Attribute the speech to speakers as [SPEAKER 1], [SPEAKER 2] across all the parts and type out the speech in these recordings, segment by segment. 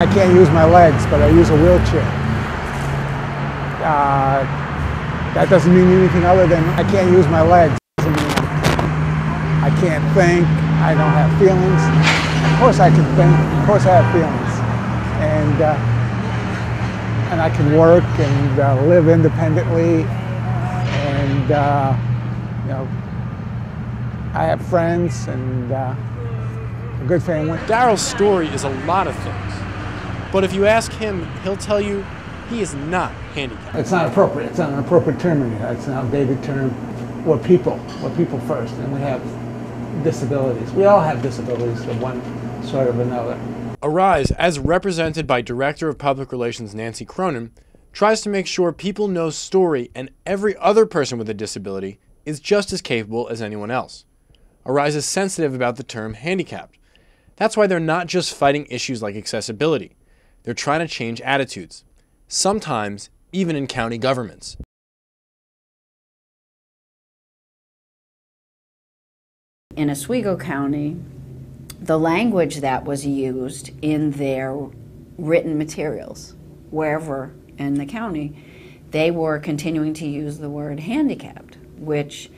[SPEAKER 1] I can't use my legs, but I use a wheelchair. That doesn't mean anything other than I can't use my legs. It doesn't mean I can't think, I don't have feelings. Of course I can think, of course I have feelings. And I can work and live independently. And you know, I have friends and a good family.
[SPEAKER 2] Darryl Storie is a lot of things. But if you ask him, he'll tell you he is not handicapped.
[SPEAKER 1] It's not appropriate. It's not an appropriate term anymore. It's an outdated term. We're people. We're people first, and we have disabilities. We all have disabilities of one sort or another.
[SPEAKER 2] Arise, as represented by Director of Public Relations Nancy Cronin, tries to make sure people know Storie and every other person with a disability is just as capable as anyone else. Arise is sensitive about the term handicapped. That's why they're not just fighting issues like accessibility. They're trying to change attitudes, sometimes even in county governments.
[SPEAKER 3] In Oswego County, the language that was used in their written materials, wherever in the county, they were continuing to use the word handicapped, which,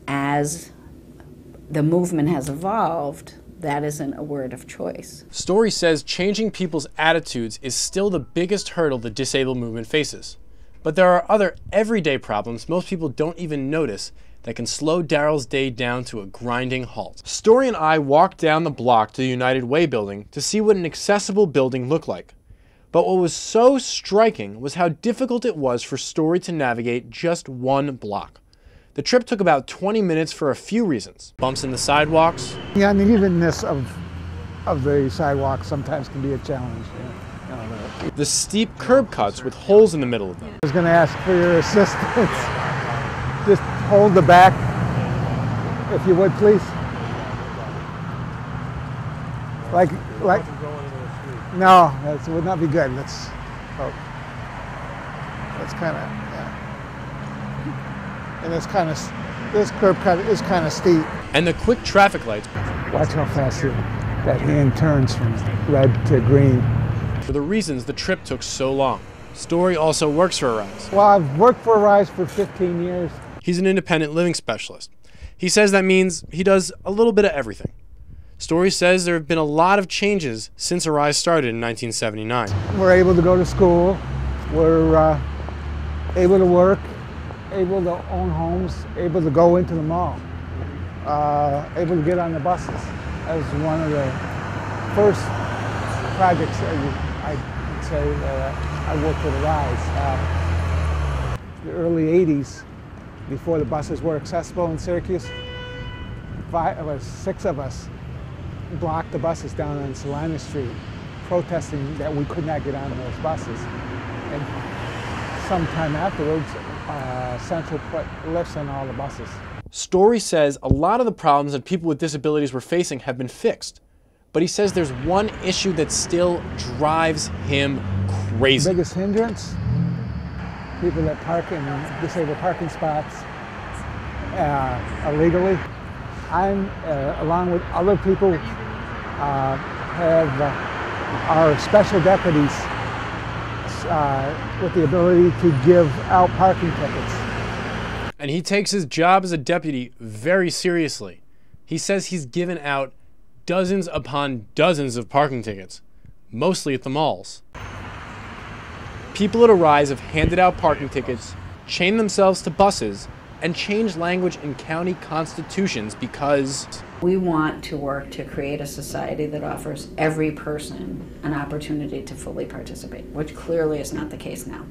[SPEAKER 3] as the movement has evolved, that isn't a word of choice.
[SPEAKER 2] Storie says changing people's attitudes is still the biggest hurdle the disabled movement faces. But there are other everyday problems most people don't even notice that can slow Darryl's day down to a grinding halt. Storie and I walked down the block to the United Way building to see what an accessible building looked like. But what was so striking was how difficult it was for Storie to navigate just one block. The trip took about 20 minutes for a few reasons. Bumps in the sidewalks.
[SPEAKER 1] Yeah, and the evenness of the sidewalk sometimes can be a challenge.
[SPEAKER 2] The steep curb cuts with holes in the middle of them.
[SPEAKER 1] I was going to ask for your assistance. Just hold the back, if you would, please. Like, no, that would not be good. That's kind of, yeah. And it's kind of, this curb cut is kind of steep.
[SPEAKER 2] And the quick traffic lights.
[SPEAKER 1] Watch how fast that hand turns from red to green.
[SPEAKER 2] For the reasons the trip took so long. Storie also works for Arise.
[SPEAKER 1] Well, I've worked for Arise for 15 years.
[SPEAKER 2] He's an independent living specialist. He says that means he does a little bit of everything. Storie says there have been a lot of changes since Arise started in 1979.
[SPEAKER 1] We're able to go to school. We're able to work, able to own homes, able to go into the mall, able to get on the buses. That was one of the first projects I'd say that I worked with Arise. The early 80s, before the buses were accessible in Syracuse, 6 of us blocked the buses down on Salina Street, protesting that we could not get on those buses. And sometime afterwards, Central put lifts on all the buses.
[SPEAKER 2] Storie says a lot of the problems that people with disabilities were facing have been fixed. But he says there's one issue that still drives him crazy.
[SPEAKER 1] The biggest hindrance, people that park in disabled parking spots illegally. I'm, along with other people, have our special deputies with the ability to give out parking tickets.
[SPEAKER 2] And he takes his job as a deputy very seriously. He says he's given out dozens upon dozens of parking tickets, mostly at the malls. People at Arise have handed out parking tickets, chained themselves to buses, and changed language in county constitutions because
[SPEAKER 3] we want to work to create a society that offers every person an opportunity to fully participate, which clearly is not the case now.